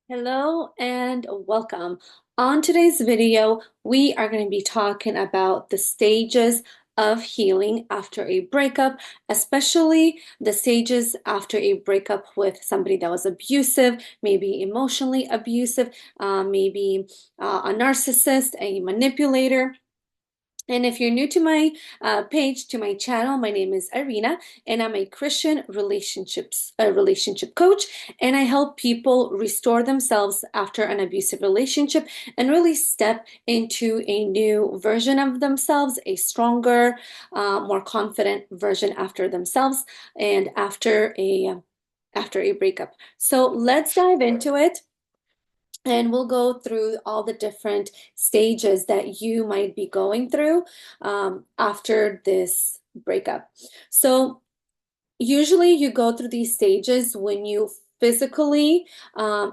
Hello and welcome. On today's video, we are going to be talking about the stages of healing after a breakup, especially the stages after a breakup with somebody that was abusive, maybe emotionally abusive, maybe a narcissist, a manipulator. And if you're new to my page, to my channel, my name is Irina, and I'm a Christian relationship coach, and I help people restore themselves after an abusive relationship and really step into a new version of themselves, a stronger, more confident version after themselves and after a breakup. So let's dive into it. And we'll go through all the different stages that you might be going through after this breakup. So, usually, you go through these stages when you physically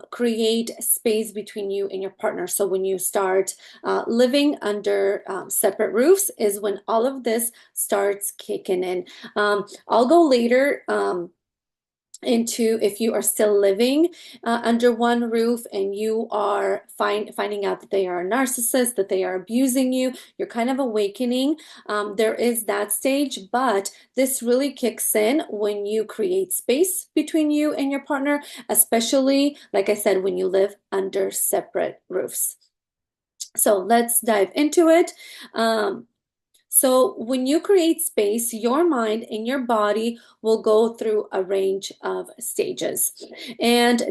create space between you and your partner. So, when you start living under separate roofs, is when all of this starts kicking in. I'll go later. Into if you are still living under one roof and you are finding out that they are a narcissist, that they are abusing you, you're kind of awakening. There is that stage, but this really kicks in when you create space between you and your partner, especially, like I said, when you live under separate roofs. So let's dive into it. So when you create space, your mind and your body will go through a range of stages. And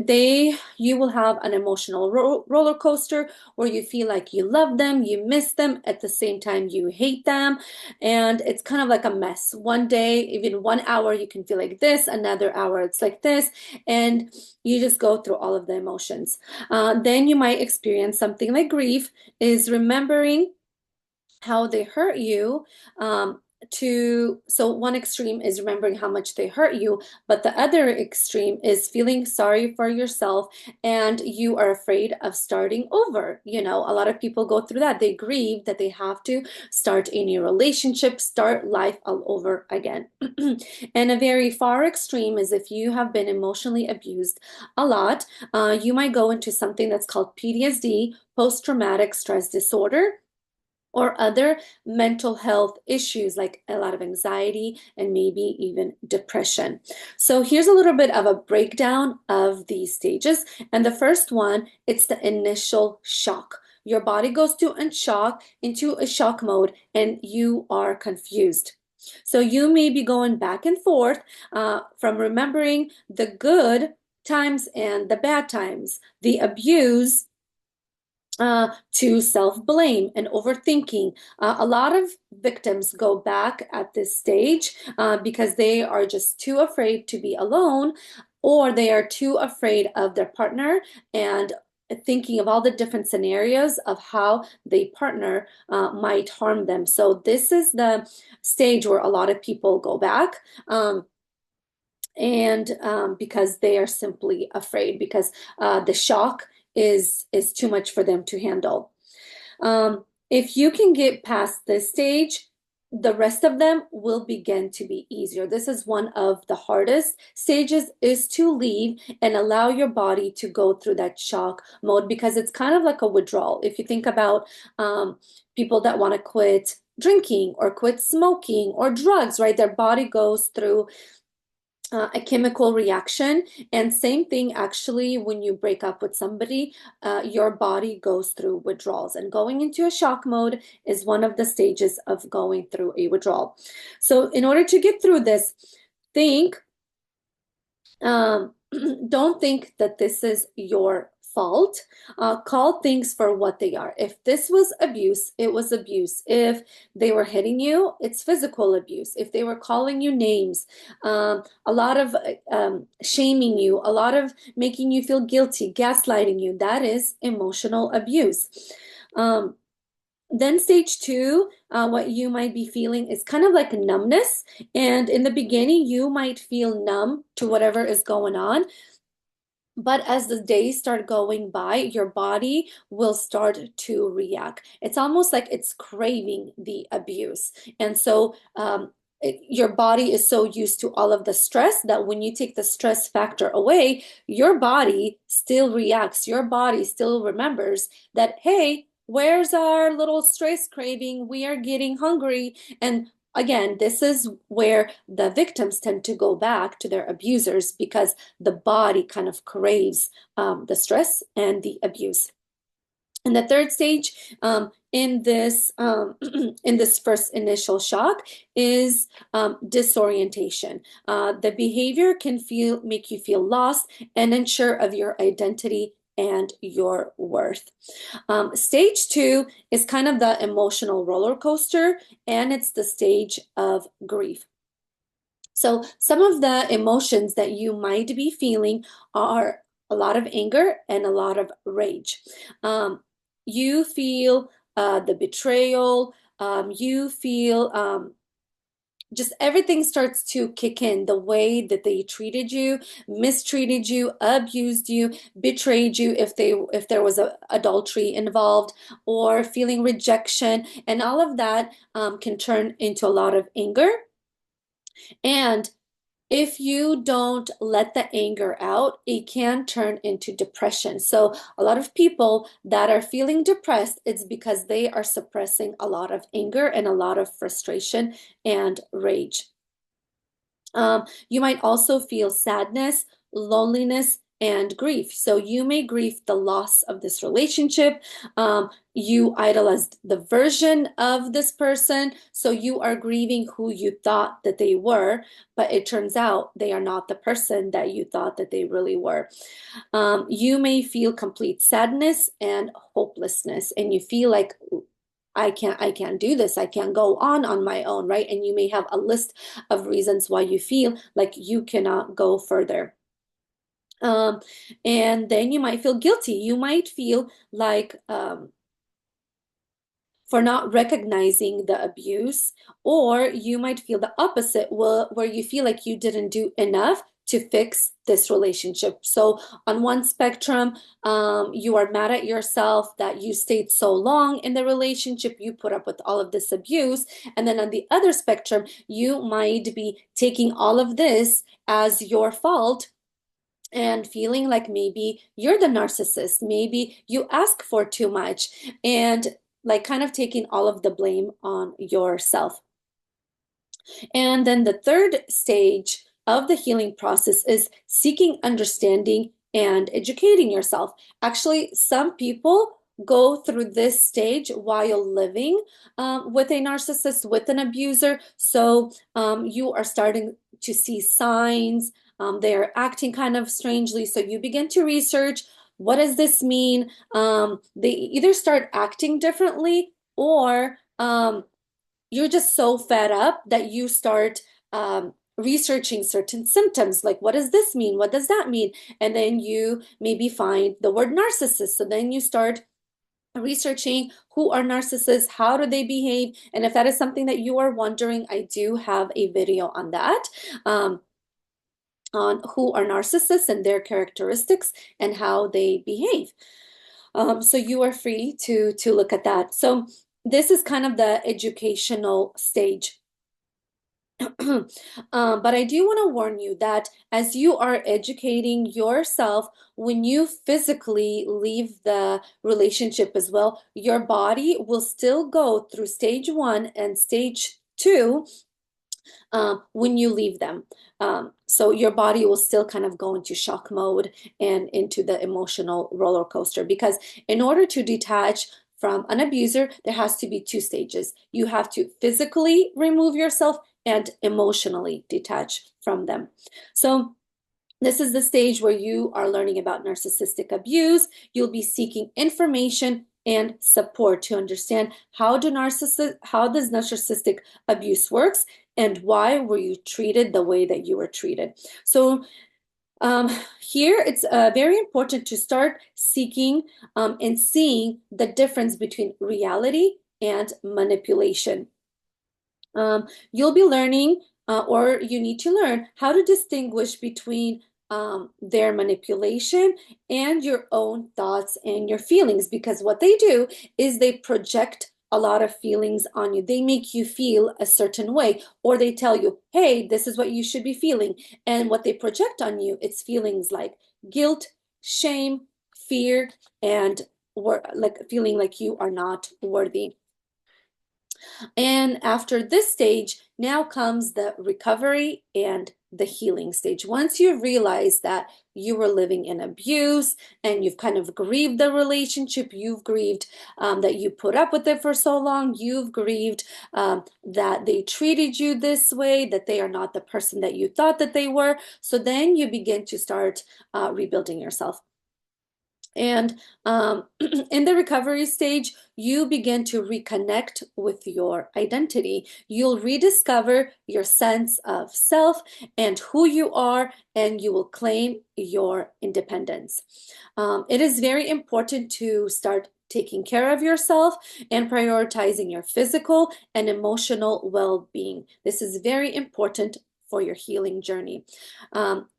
you will have an emotional roller coaster where you feel like you love them, you miss them, at the same time you hate them. And it's kind of like a mess. One day, even 1 hour, you can feel like this, another hour it's like this, and you just go through all of the emotions. Then you might experience something like grief, is remembering how they hurt you. So one extreme is remembering how much they hurt you, but the other extreme is feeling sorry for yourself and you are afraid of starting over. A lot of people go through that. They grieve that they have to start a new relationship, start life all over again. And a very far extreme is if you have been emotionally abused a lot, you might go into something that's called PTSD, post-traumatic stress disorder, or other mental health issues like a lot of anxiety and maybe even depression. So here's a little bit of a breakdown of these stages. And the first one, it's the initial shock. Your body goes into a shock mode, and you are confused. So you may be going back and forth from remembering the good times and the bad times, the abuse to self-blame and overthinking. A lot of victims go back at this stage because they are just too afraid to be alone, or they are too afraid of their partner and thinking of all the different scenarios of how the partner might harm them. So this is the stage where a lot of people go back. And because they are simply afraid, because the shock is too much for them to handle. If you can get past this stage, the rest of them will begin to be easier. This is one of the hardest stages, is to leave and allow your body to go through that shock mode, because it's kind of like a withdrawal. If you think about people that want to quit drinking or quit smoking or drugs, right? Their body goes through a chemical reaction. And same thing, actually, when you break up with somebody, your body goes through withdrawals. And going into a shock mode is one of the stages of going through a withdrawal. So in order to get through this, think um, don't think that this is your fault. Call things for what they are. If this was abuse, it was abuse. If they were hitting you, it's physical abuse. If they were calling you names, a lot of shaming you, a lot of making you feel guilty, gaslighting you, that is emotional abuse. Then stage two, what you might be feeling is kind of like numbness. And in the beginning, you might feel numb to whatever is going on. But as the days start going by, your body will start to react. It's almost like it's craving the abuse. And so your body is so used to all of the stress that when you take the stress factor away, your body still reacts. Your body still remembers that, hey, where's our little stress craving? We are getting hungry. And again, this is where the victims tend to go back to their abusers because the body kind of craves the stress and the abuse. And the third stage in this in this first initial shock is disorientation. The behavior can make you feel lost and unsure of your identity and your worth. Stage two is kind of the emotional roller coaster, and it's the stage of grief. So, some of the emotions that you might be feeling are a lot of anger and a lot of rage. You feel the betrayal, you feel just everything starts to kick in the way that they treated you, mistreated you, abused you, betrayed you if there was a adultery involved, or feeling rejection, and all of that can turn into a lot of anger. And if you don't let the anger out, it can turn into depression. So, a lot of people that are feeling depressed, it's because they are suppressing a lot of anger and a lot of frustration and rage. You might also feel sadness, loneliness, and grief. So you may grieve the loss of this relationship. You idolize the version of this person. So you are grieving who you thought that they were, but it turns out they are not the person that you thought that they really were. You may feel complete sadness and hopelessness, and you feel like I can't do this. I can't go on my own, right? And you may have a list of reasons why you feel like you cannot go further. Um, and then you might feel guilty. You might feel like for not recognizing the abuse, or you might feel the opposite, where you feel like you didn't do enough to fix this relationship. So, on one spectrum, you are mad at yourself that you stayed so long in the relationship, you put up with all of this abuse. And then on the other spectrum, you might be taking all of this as your fault and feeling like maybe you're the narcissist, maybe you ask for too much, and like kind of taking all of the blame on yourself. And then the third stage of the healing process is seeking understanding and educating yourself. Actually, some people go through this stage while living with a narcissist, with an abuser. So you are starting to see signs. They're acting kind of strangely. So you begin to research, what does this mean? They either start acting differently, or you're just so fed up that you start researching certain symptoms, like what does this mean, what does that mean, and then you maybe find the word narcissist, so then you start researching who are narcissists, how do they behave, and if that is something that you are wondering, I do have a video on that, on who are narcissists and their characteristics and how they behave. So you are free to look at that. So this is kind of the educational stage. But I do want to warn you that as you are educating yourself, when you physically leave the relationship as well, your body will still go through stage one and stage two when you leave them. So your body will still kind of go into shock mode and into the emotional roller coaster, because in order to detach from an abuser, there has to be two stages. You have to physically remove yourself and emotionally detach from them. So this is the stage where you are learning about narcissistic abuse. You'll be seeking information and support to understand how does narcissistic abuse works, and why were you treated the way that you were treated. So here it's very important to start seeking and seeing the difference between reality and manipulation. You'll be learning, or you need to learn how to distinguish between their manipulation and your own thoughts and your feelings, because what they do is they project a lot of feelings on you. They make you feel a certain way, or they tell you, hey, this is what you should be feeling. And what they project on you, it's feelings like guilt, shame, fear, and like feeling like you are not worthy. And after this stage, now comes the recovery and the healing stage. Once you realize that you were living in abuse and you've kind of grieved the relationship, you've grieved that you put up with it for so long, you've grieved that they treated you this way, that they are not the person that you thought that they were. So then you begin to start rebuilding yourself. And in the recovery stage, you begin to reconnect with your identity. You'll rediscover your sense of self and who you are, and you will claim your independence. It is very important to start taking care of yourself and prioritizing your physical and emotional well-being. This is very important for your healing journey.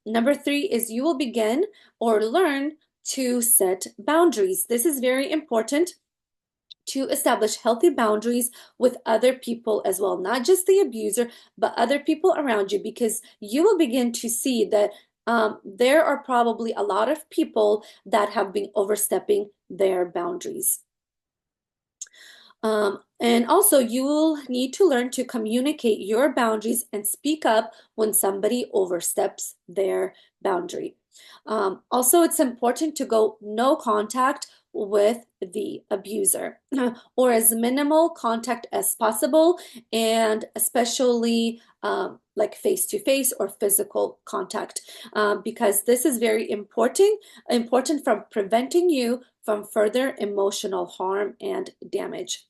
Number 3 is you will begin or learn to set boundaries. This is very important to establish healthy boundaries with other people as well, not just the abuser, but other people around you, because you will begin to see that there are probably a lot of people that have been overstepping their boundaries. And also, you will need to learn to communicate your boundaries and speak up when somebody oversteps their boundary. Also, it's important to go no contact with the abuser or as minimal contact as possible, and especially like face-to-face or physical contact, because this is very important from preventing you from further emotional harm and damage.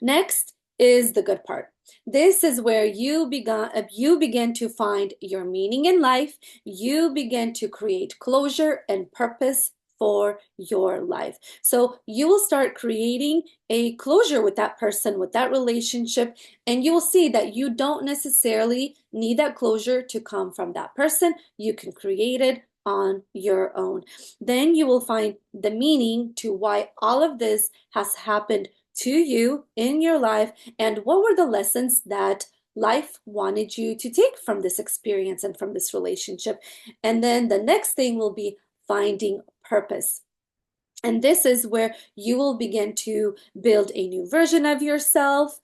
Next is the good part. This is where you begin to find your meaning in life. You begin to create closure and purpose for your life. So you will start creating a closure with that person, with that relationship, and you will see that you don't necessarily need that closure to come from that person. You can create it on your own. Then you will find the meaning to why all of this has happened to you in your life, and what were the lessons that life wanted you to take from this experience and from this relationship. And then the next thing will be finding purpose. And this is where you will begin to build a new version of yourself.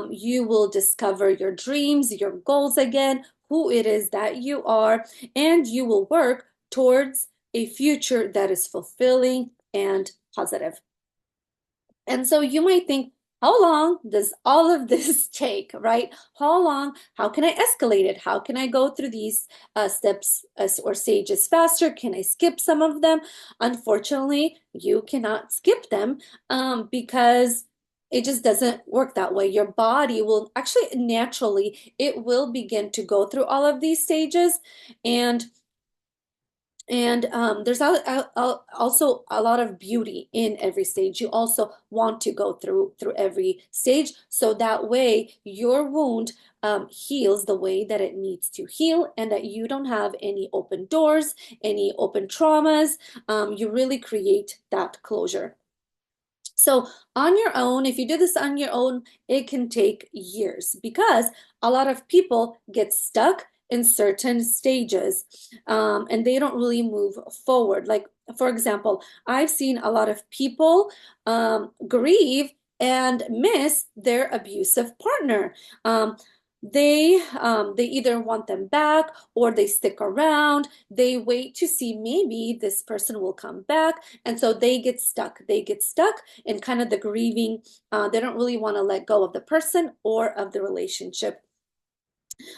You will discover your dreams, your goals again, who it is that you are, and you will work towards a future that is fulfilling and positive. And so you might think, how long does all of this take, right? How long? How can I escalate it? How can I go through these steps or stages faster? Can I skip some of them? Unfortunately, you cannot skip them because it just doesn't work that way. Your body will actually naturally, it will begin to go through all of these stages, and there's also a lot of beauty in every stage. You also want to go through every stage, so that way your wound heals the way that it needs to heal, and that you don't have any open doors, any open traumas. You really create that closure. So on your own, if you do this on your own, it can take years because a lot of people get stuck in certain stages and they don't really move forward. Like, for example, I've seen a lot of people grieve and miss their abusive partner. They either want them back or they stick around. They wait to see maybe this person will come back, and so they get stuck. They get stuck in kind of the grieving. They don't really want to let go of the person or of the relationship.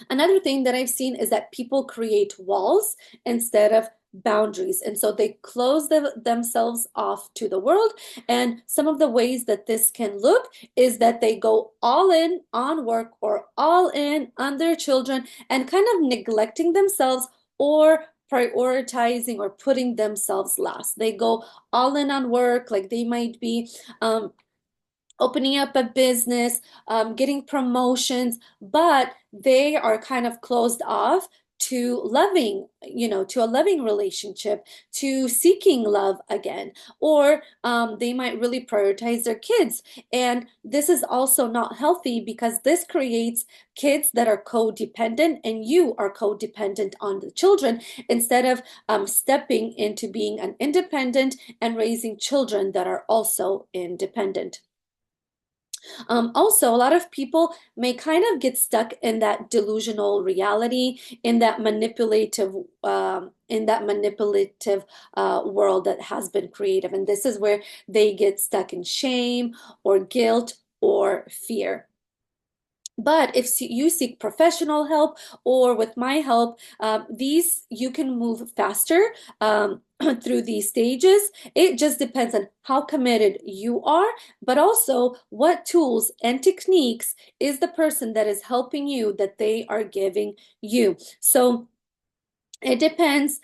Another thing that I've seen is that people create walls instead of boundaries. And so they close themselves off to the world. And some of the ways that this can look is that they go all in on work or all in on their children and kind of neglecting themselves or prioritizing or putting themselves last. They go all in on work, like they might be opening up a business, getting promotions, but they are kind of closed off to loving, to a loving relationship, to seeking love again, or they might really prioritize their kids. And this is also not healthy because this creates kids that are codependent, and you are codependent on the children instead of stepping into being an independent and raising children that are also independent. Also, a lot of people may kind of get stuck in that delusional reality, in that manipulative world that has been created, and this is where they get stuck in shame or guilt or fear. But if you seek professional help or with my help, these you can move faster through these stages. It just depends on how committed you are, but also what tools and techniques is the person that is helping you that they are giving you. So it depends.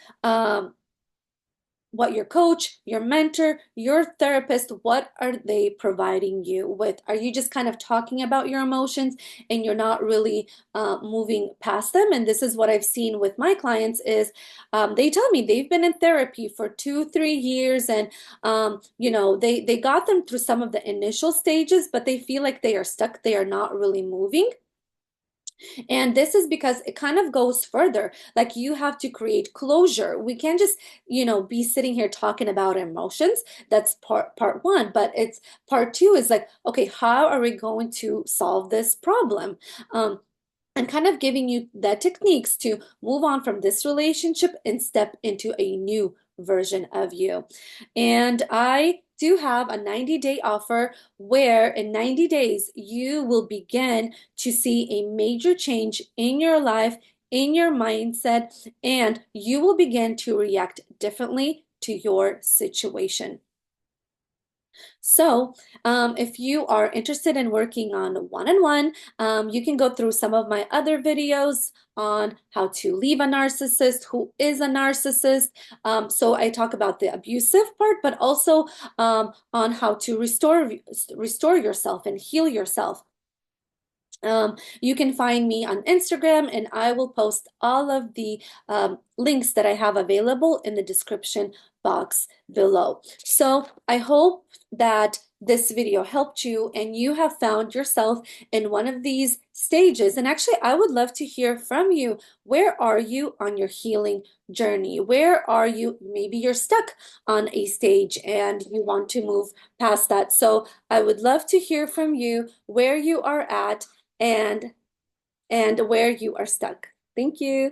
What your coach, your mentor, your therapist, what are they providing you with? Are you just kind of talking about your emotions and you're not really moving past them? And this is what I've seen with my clients is they tell me they've been in therapy for 2, 3 years, and they got them through some of the initial stages, but they feel like they are stuck. They are not really moving. And this is because it kind of goes further. Like you have to create closure. We can't just, be sitting here talking about emotions. That's part one. But it's part two is like, okay, how are we going to solve this problem? And kind of giving you the techniques to move on from this relationship and step into a new version of you. And I do have a 90-day offer where in 90 days you will begin to see a major change in your life, in your mindset, and you will begin to react differently to your situation. So, if you are interested in working on one-on-one, you can go through some of my other videos on how to leave a narcissist, who is a narcissist. So I talk about the abusive part, but also on how to restore yourself and heal yourself. You can find me on Instagram, and I will post all of the links that I have available in the description box below. So I hope that this video helped you and you have found yourself in one of these stages. And actually, I would love to hear from you. Where are you on your healing journey? Where are you? Maybe you're stuck on a stage and you want to move past that. So I would love to hear from you where you are at and where you are stuck. Thank you.